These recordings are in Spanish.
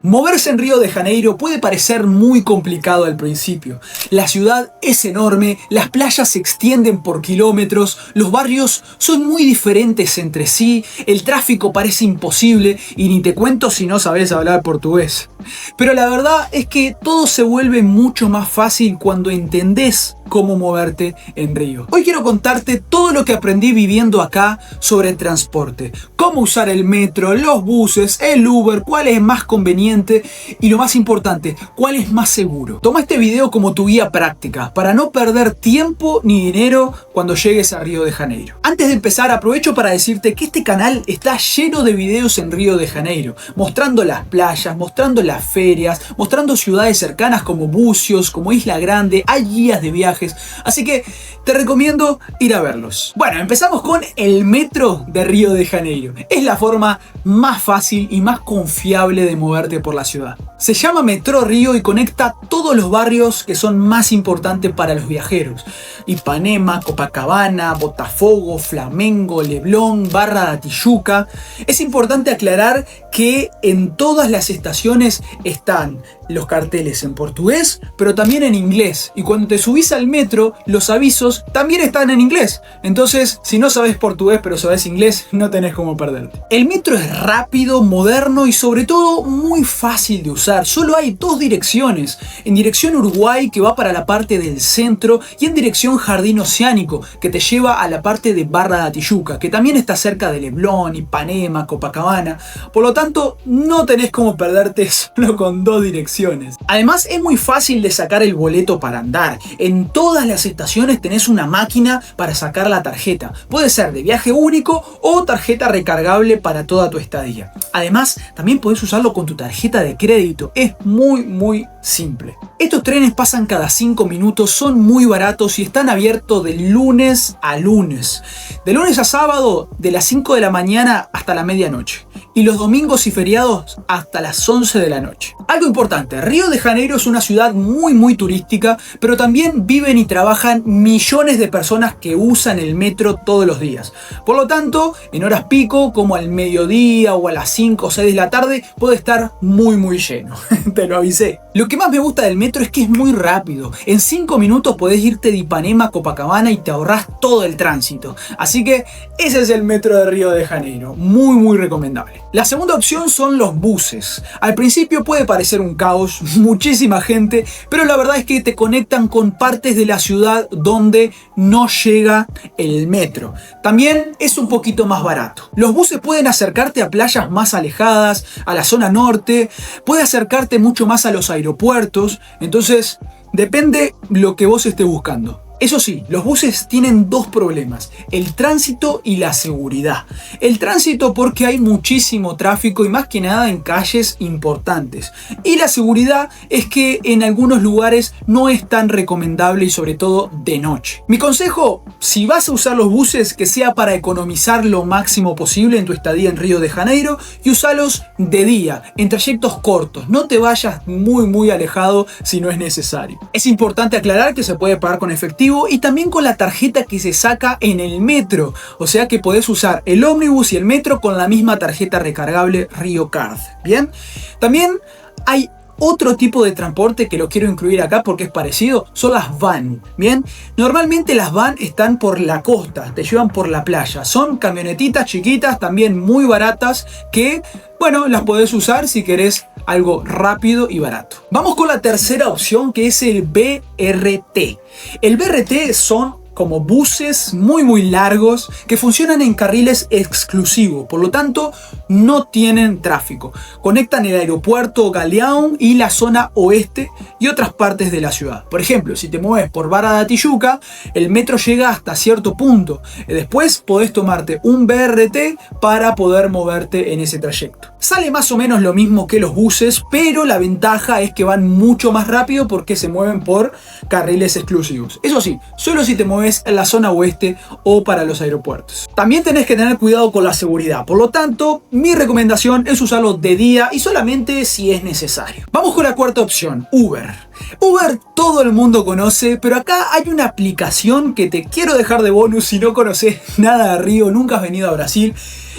Moverse en Río de Janeiro puede parecer muy complicado al principio. La ciudad es enorme, las playas se extienden por kilómetros, los barrios son muy diferentes entre sí, el tráfico parece imposible y ni te cuento si no sabes hablar portugués. Pero la verdad es que todo se vuelve mucho más fácil cuando entendés cómo moverte en Río. Hoy quiero contarte todo lo que aprendí viviendo acá sobre el transporte, cómo usar el metro, los buses, el Uber, cuál es más conveniente y lo más importante, cuál es más seguro. Toma este video como tu guía práctica para no perder tiempo ni dinero cuando llegues a Río de Janeiro. Antes de empezar, aprovecho para decirte que este canal está lleno de videos en Río de Janeiro, mostrando las playas, mostrando las ferias, mostrando ciudades cercanas como Búzios, como Isla Grande, hay guías de viajes. Así que te recomiendo ir a verlos. Bueno, empezamos con el metro de Río de Janeiro. Es la forma más fácil y más confiable de moverte por la ciudad. Se llama Metrô Rio y conecta todos los barrios que son más importantes para los viajeros. Ipanema, Copacabana, Botafogo, Flamengo, Leblon, Barra da Tijuca. Es importante aclarar que en todas las estaciones están los carteles en portugués, pero también en inglés. Y cuando te subís al metro, los avisos también están en inglés. Entonces, si no sabes portugués pero sabes inglés, no tenés cómo perderte. El metro es rápido, moderno y sobre todo muy fácil de usar. Solo hay dos direcciones. En dirección Uruguay, que va para la parte del centro, y en dirección Jardín Oceánico, que te lleva a la parte de Barra da Tijuca, que también está cerca de Leblon, Ipanema, Copacabana. Por lo tanto, no tenés cómo perderte solo con dos direcciones. Además, es muy fácil de sacar el boleto para andar. En todas las estaciones tenés una máquina para sacar la tarjeta. Puede ser de viaje único o tarjeta recargable para toda tu estadía. Además, también podés usarlo con tu tarjeta de crédito. Es muy simple. Estos trenes pasan cada 5 minutos, son muy baratos y están abiertos de lunes a lunes. De lunes a sábado, de las 5 de la mañana hasta la medianoche. Y los domingos y feriados hasta las 11 de la noche. Algo importante, Río de Janeiro es una ciudad muy turística, pero también viven y trabajan millones de personas que usan el metro todos los días. Por lo tanto, en horas pico, como al mediodía o a las 5 o 6 de la tarde, puede estar muy lleno. Te lo avisé. Lo que más me gusta del metro es que es muy rápido. En 5 minutos podés irte de Ipanema a Copacabana y te ahorrás todo el tránsito. Así que ese es el metro de Río de Janeiro. Muy recomendable. La segunda opción son los buses. Al principio puede parecer un caos, muchísima gente, pero la verdad es que te conectan con partes de la ciudad donde no llega el metro. También es un poquito más barato. Los buses pueden acercarte a playas más alejadas, a la zona norte, puede acercarte mucho más a los aeropuertos, entonces depende lo que vos estés buscando. Eso sí, los buses tienen dos problemas, el tránsito y la seguridad. El tránsito porque hay muchísimo tráfico y más que nada en calles importantes. Y la seguridad es que en algunos lugares no es tan recomendable y sobre todo de noche. Mi consejo, si vas a usar los buses, que sea para economizar lo máximo posible en tu estadía en Río de Janeiro y usalos de día, en trayectos cortos. No te vayas muy alejado si no es necesario. Es importante aclarar que se puede pagar con efectivo y también con la tarjeta que se saca en el metro, o sea que podés usar el ómnibus y el metro con la misma tarjeta recargable Rio Card. Bien, también hay otro tipo de transporte que lo quiero incluir acá porque es parecido, son las van. Bien, normalmente las van están por la costa, te llevan por la playa, son camionetitas chiquitas, también muy baratas, que bueno, las podés usar si querés algo rápido y barato. Vamos con la tercera opción, que es el BRT. El BRT son como buses muy largos que funcionan en carriles exclusivos, por lo tanto no tienen tráfico. Conectan el aeropuerto Galeão y la zona oeste y otras partes de la ciudad. Por ejemplo, si te mueves por Barra da Tijuca, el metro llega hasta cierto punto. Después podés tomarte un BRT para poder moverte en ese trayecto. Sale más o menos lo mismo que los buses, pero la ventaja es que van mucho más rápido porque se mueven por carriles exclusivos. Eso sí, solo si te mueves en la zona oeste o para los aeropuertos. También tenés que tener cuidado con la seguridad, por lo tanto, mi recomendación es usarlo de día y solamente si es necesario. Vamos con la cuarta opción, Uber. Uber todo el mundo conoce, pero acá hay una aplicación que te quiero dejar de bonus si no conoces nada de Río, nunca has venido a Brasil.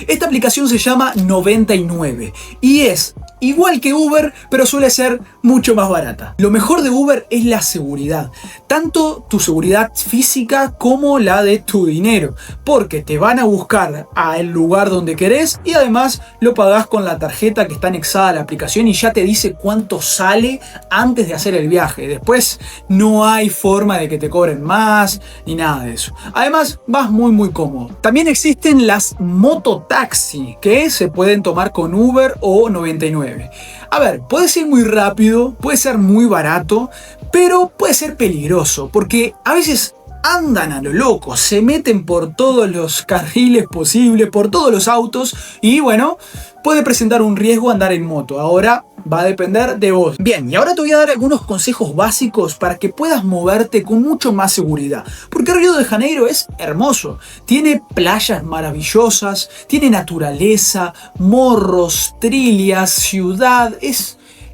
Esta aplicación se llama 99 y es igual que Uber, pero suele ser mucho más barata. Lo mejor de Uber es la seguridad, tanto tu seguridad física como la de tu dinero, porque te van a buscar al lugar donde querés y además lo pagás con la tarjeta que está anexada a la aplicación y ya te dice cuánto sale antes de hacer el viaje. Después no hay forma de que te cobren más ni nada de eso. Además vas muy cómodo. También existen las mototaxi que se pueden tomar con Uber o 99. A ver, puede ser muy rápido, puede ser muy barato, pero puede ser peligroso porque a veces andan a lo loco, se meten por todos los carriles posibles, por todos los autos y bueno, puede presentar un riesgo andar en moto. Ahora va a depender de vos. Bien, y ahora te voy a dar algunos consejos básicos para que puedas moverte con mucho más seguridad. Porque Río de Janeiro es hermoso. Tiene playas maravillosas, tiene naturaleza, morros, trilhas, ciudad.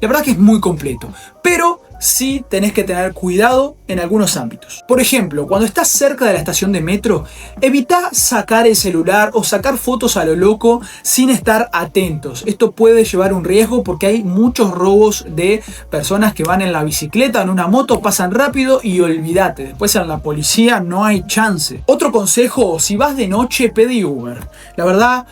La verdad que es muy completo. Pero sí tenés que tener cuidado en algunos ámbitos. Por ejemplo, cuando estás cerca de la estación de metro, evita sacar el celular o sacar fotos a lo loco sin estar atentos. Esto puede llevar un riesgo porque hay muchos robos de personas que van en la bicicleta, en una moto, pasan rápido y olvídate, después en la policía no hay chance. Otro consejo, si vas de noche, pedí Uber. La verdad,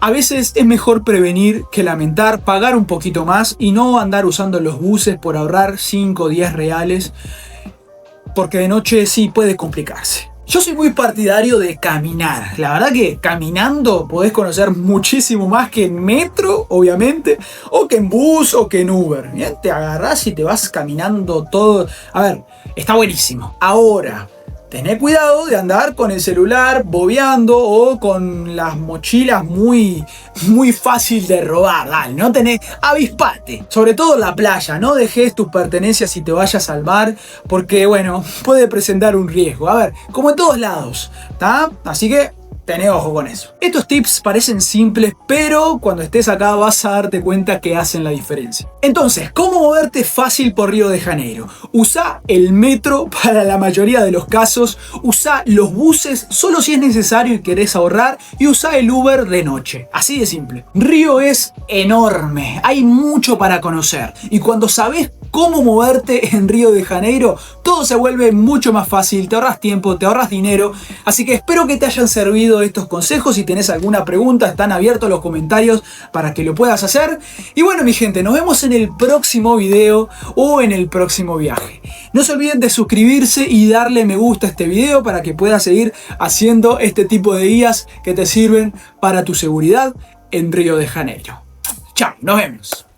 a veces es mejor prevenir que lamentar, pagar un poquito más y no andar usando los buses por ahorrar 5 o 10 reales, porque de noche sí puede complicarse. Yo soy muy partidario de caminar. La verdad que caminando podés conocer muchísimo más que en metro, obviamente, o que en bus o que en Uber. Bien, te agarrás y te vas caminando todo. A ver, está buenísimo. Ahora, tené cuidado de andar con el celular bobeando o con las mochilas muy fácil de robar. Dale, no tenés, avispate. Sobre todo en la playa, no dejes tus pertenencias y te vayas al mar porque, bueno, puede presentar un riesgo. A ver, como en todos lados, ¿está? Así que tené ojo con eso. Estos tips parecen simples, pero cuando estés acá vas a darte cuenta que hacen la diferencia. Entonces, ¿cómo moverte fácil por Río de Janeiro? Usa el metro para la mayoría de los casos, usa los buses solo si es necesario y querés ahorrar, y usa el Uber de noche. Así de simple. Río es enorme, hay mucho para conocer, y cuando sabés cómo moverte en Río de Janeiro, todo se vuelve mucho más fácil, te ahorras tiempo, te ahorras dinero, así que espero que te hayan servido estos consejos. Si tenés alguna pregunta, están abiertos los comentarios para que lo puedas hacer. Y bueno, mi gente, nos vemos en el próximo video o en el próximo viaje. No se olviden de suscribirse y darle me gusta a este video para que puedas seguir haciendo este tipo de guías que te sirven para tu seguridad en Río de Janeiro. Chao, nos vemos.